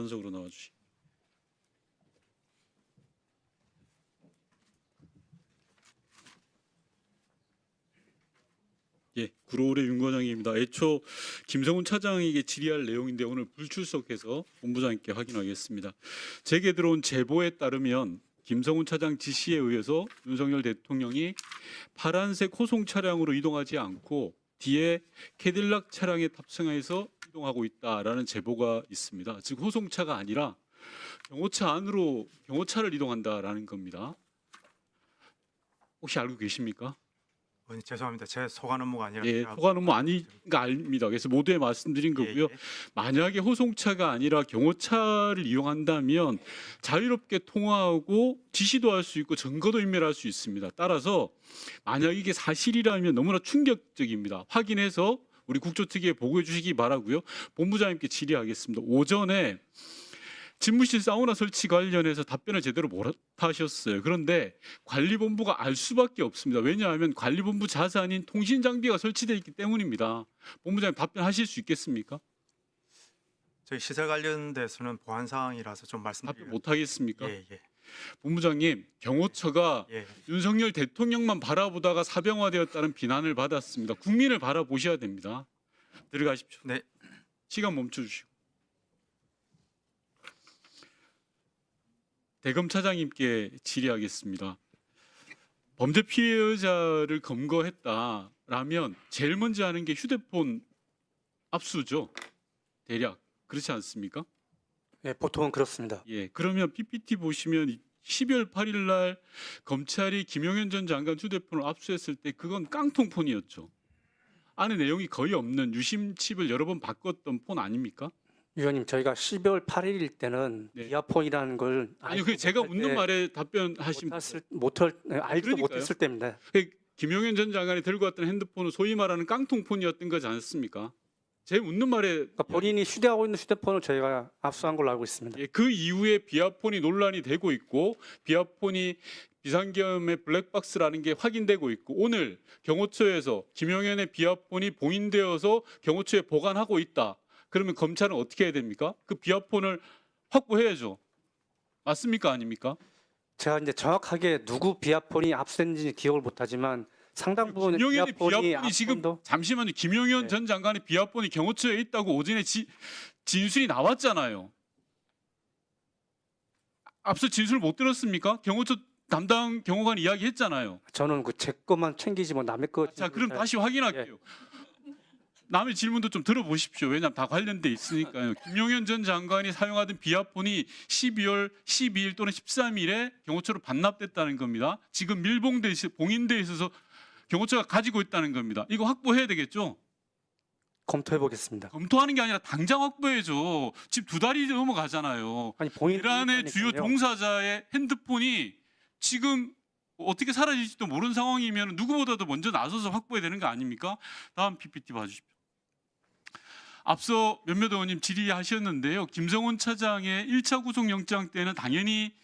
발언석으로 나와주시. 예, 구로울의 윤 과장입니다. 애초 김성훈 차장에게 질의할 내용인데 오늘 불출석해서 본부장님께 확인하겠습니다. 제게 들어온 제보에 따르면 김성훈 차장 지시에 의해서 윤석열 대통령이 파란색 호송 차량으로 이동하지 않고 뒤에 캐딜락 차량에 탑승해서 이동하고 있다라는 제보가 있습니다. 즉 호송차가 아니라 경호차 안으로 경호차를 이동한다라는 겁니다. 혹시 알고 계십니까? 죄송합니다. 제 소관 업무가 아니라 예, 제가 소관 업무 아니가 아닙니다. 그래서 모두에 말씀드린 거고요. 만약에 호송차가 아니라 경호차를 이용한다면 자유롭게 통화하고 지시도 할 수 있고 증거도 인멸할 수 있습니다. 따라서 만약 이게 사실이라면 너무나 충격적입니다. 확인해서 우리 국조특위에 보고해 주시기 바라고요. 본부장님께 질의하겠습니다. 오전에 집무실 사우나 설치 관련해서 답변을 제대로 못 하셨어요. 그런데 관리본부가 알 수밖에 없습니다. 왜냐하면 관리본부 자산인 통신장비가 설치되어 있기 때문입니다. 본부장님 답변하실 수 있겠습니까? 저희 시설 관련돼서는 보안 사항이라서 좀 답변 말씀드리면 못 하겠습니까? 예. 본부장님, 경호처가 예. 윤석열 대통령만 바라보다가 사병화되었다는 비난을 받았습니다. 국민을 바라보셔야 됩니다. 들어가십시오. 네. 시간 멈춰주시고. 대검 차장님께 질의하겠습니다. 범죄 피해자를 검거했다라면 제일 먼저 하는 게 휴대폰 압수죠. 대략 그렇지 않습니까? 예, 보통은 그렇습니다. 예. 그러면 PPT 보시면 12월 8일 날 검찰이 김용현 전 장관 휴대폰을 압수했을 때 그건 깡통폰이었죠. 안에 내용이 거의 없는 유심 칩을 여러 번 바꿨던 폰 아닙니까? 위원님, 저희가 12월 8일일 때는 네. 이어폰이라는 걸 아니요, 그 제가 묻는 말에 답변하시면 알지도 그러니까요. 못했을 때입니다. 김용현 전 장관이 들고 왔던 핸드폰은 소위 말하는 깡통폰이었던 거지 않습니까? 제 묻는 말에 그러니까 본인이 휴대하고 있는 휴대폰을 저희가 압수한 걸로 알고 있습니다. 예, 그 이후에 비아폰이 논란이 되고 있고 비아폰이 비상계엄의 블랙박스라는 게 확인되고 있고 오늘 경호처에서 김용현의 비아폰이 봉인되어서 경호처에 보관하고 있다. 그러면 검찰은 어떻게 해야 됩니까? 그 비아폰을 확보해야죠. 맞습니까? 아닙니까? 제가 이제 정확하게 누구 비아폰이 압수했는지 기억을 못하지만 상당 부분 김용현의 비아폰이 압수도 지금 잠시만요. 김용현 네. 전 장관의 비아폰이 경호처에 있다고 오전에 진술이 나왔잖아요. 앞서 진술 못 들었습니까? 경호처 담당 경호관 이야기했잖아요. 저는 그 제 것만 챙기지 뭐 남의 거. 자, 그럼 다시 확인할게요. 남의 질문도 좀 들어보십시오. 왜냐하면 다 관련돼 있으니까요. 김용현 전 장관이 사용하던 비아폰이 12월 12일 또는 13일에 경호처로 반납됐다는 겁니다. 지금 봉인돼 있어서 경호처가 가지고 있다는 겁니다. 이거 확보해야 되겠죠? 검토해 보겠습니다. 검토하는 게 아니라 당장 확보해야죠. 지금 2달이 넘어가잖아요. 아니 본인 이란의 주요 종사자의 핸드폰이 지금 어떻게 사라질지도 모르는 상황이면 누구보다도 먼저 나서서 확보해야 되는 거 아닙니까? 다음 PPT 봐주십시오. 앞서 몇몇 의원님 질의하셨는데요. 김성훈 차장의 1차 구속영장 때는 당연히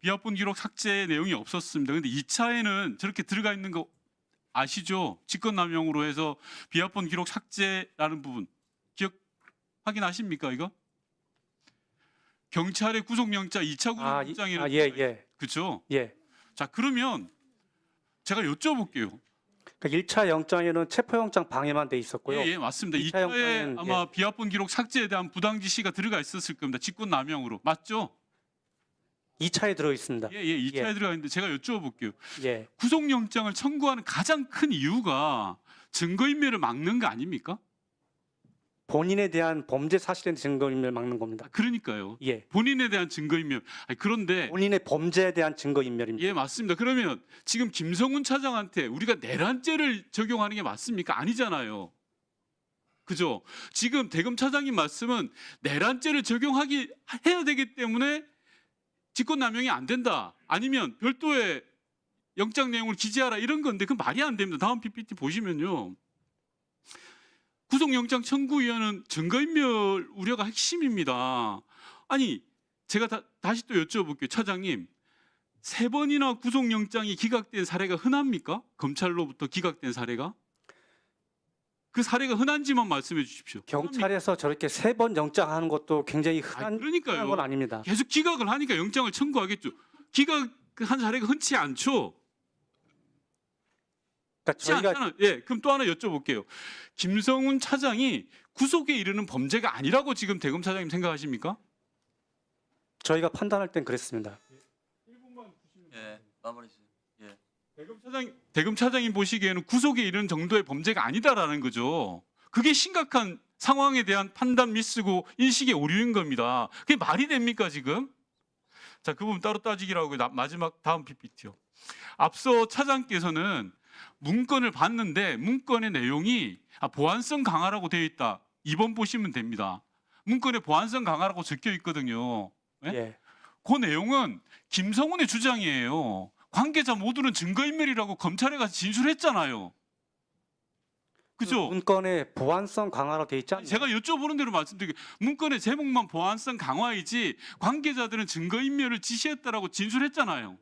비아폰 기록 삭제 내용이 없었습니다. 그런데 2차에는 저렇게 들어가 있는 거 아시죠? 직권남용으로 해서 비아폰 기록 삭제라는 부분 기억 확인하십니까 이거? 경찰의 구속영장 2차 구속영장에는 예. 그렇죠? 예. 자 그러면 제가 여쭤볼게요. 그러니까 1차 영장에는 체포영장 방해만 돼 있었고요. 예, 맞습니다. 2차 2차에 영장에는, 아마 비아폰 기록 삭제에 대한 부당 지시가 들어가 있었을 겁니다. 직권남용으로 맞죠? 2차에 들어 있습니다. 예, 2차에 들어가 있는데 제가 여쭤볼게요. 예. 구속영장을 청구하는 가장 큰 이유가 증거인멸을 막는 거 아닙니까? 본인에 대한 범죄 사실의 증거인멸 막는 겁니다. 그러니까요. 예. 본인에 대한 증거인멸. 아니, 그런데 본인의 범죄에 대한 증거인멸입니다. 예, 맞습니다. 그러면 지금 김성훈 차장한테 우리가 내란죄를 적용하는 게 맞습니까? 아니잖아요. 그죠? 지금 대검 차장님 말씀은 내란죄를 해야 되기 때문에 직권남용이 안 된다. 아니면 별도의 영장 내용을 기재하라 이런 건데 그건 말이 안 됩니다. 다음 PPT 보시면요. 구속영장 청구위원은 증거인멸 우려가 핵심입니다. 아니 제가 다시 또 여쭤볼게요. 차장님. 3번이나 구속영장이 기각된 사례가 흔합니까? 검찰로부터 기각된 사례가? 그 사례가 흔한지만 말씀해 주십시오. 경찰에서 저렇게 3번 영장하는 것도 굉장히 흔한 그러니까요. 건 아닙니다. 계속 기각을 하니까 영장을 청구하겠죠. 기각한 사례가 흔치 않죠. 그러니까 흔치 저희가 않잖아요. 예, 그럼 또 하나 여쭤볼게요. 김성훈 차장이 구속에 이르는 범죄가 아니라고 지금 대검 차장님 생각하십니까? 저희가 판단할 땐 그랬습니다. 예, 마무리 주세요. 예. 대검 차장님 보시기에는 구속에 이르는 정도의 범죄가 아니다라는 거죠. 그게 심각한 상황에 대한 판단 미스고 인식의 오류인 겁니다. 그게 말이 됩니까 지금? 자, 그 부분 따로 따지기라고 마지막 다음 PPT요. 앞서 차장께서는 문건을 봤는데 문건의 내용이 보안성 강화라고 되어 있다. 2번 보시면 됩니다. 문건에 보안성 강화라고 적혀 있거든요. 예? 예. 그 내용은 김성훈의 주장이에요. 관계자 모두는 증거인멸이라고 검찰에 가서 진술했잖아요. 그죠? 문건에 보안성 강화로 돼 있지 않나요? 제가 여쭤보는 대로 말씀드릴게요. 문건의 제목만 보안성 강화이지 관계자들은 증거인멸을 지시했다라고 진술했잖아요.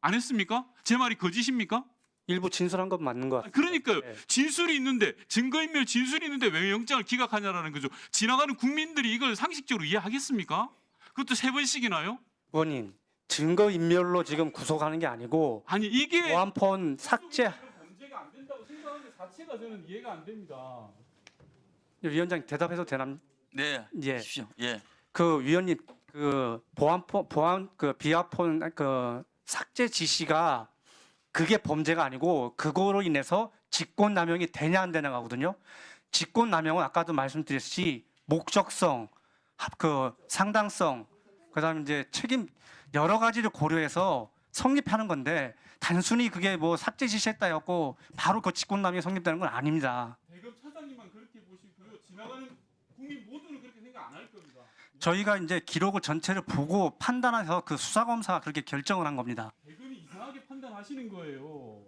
안 했습니까? 제 말이 거짓입니까? 일부 진술한 건 맞는 것 같아요. 그러니까요. 네. 진술이 있는데 증거인멸 진술이 있는데 왜 영장을 기각하냐라는 거죠. 지나가는 국민들이 이걸 상식적으로 이해하겠습니까? 그것도 3번씩이나요? 의원님, 증거 인멸로 지금 구속하는 게 아니고 아니 이게 보안폰 삭제. 범죄가 안 된다고 생각하는 것 자체가 저는 이해가 안 됩니다. 위원장 대답해도 되나? 네. 예. 하십시오. 예. 그 위원님 그 보안 그 비아폰 그 삭제 지시가 그게 범죄가 아니고 그거로 인해서 직권남용이 되냐 안 되냐가 거든요. 직권남용은 아까도 말씀드렸듯이 목적성, 그 상당성, 그다음에 이제 책임 여러 가지를 고려해서 성립하는 건데 단순히 그게 뭐 삭제 지시했다였고 바로 그 직권남용이 성립되는 건 아닙니다. 대검 차장님만 그렇게 보시고요. 지나가는 국민 모두는 그렇게 생각 안 할 겁니다. 저희가 이제 기록을 전체를 보고 판단해서 그 수사검사가 그렇게 결정을 한 겁니다. 대검이 이상하게 판단하시는 거예요.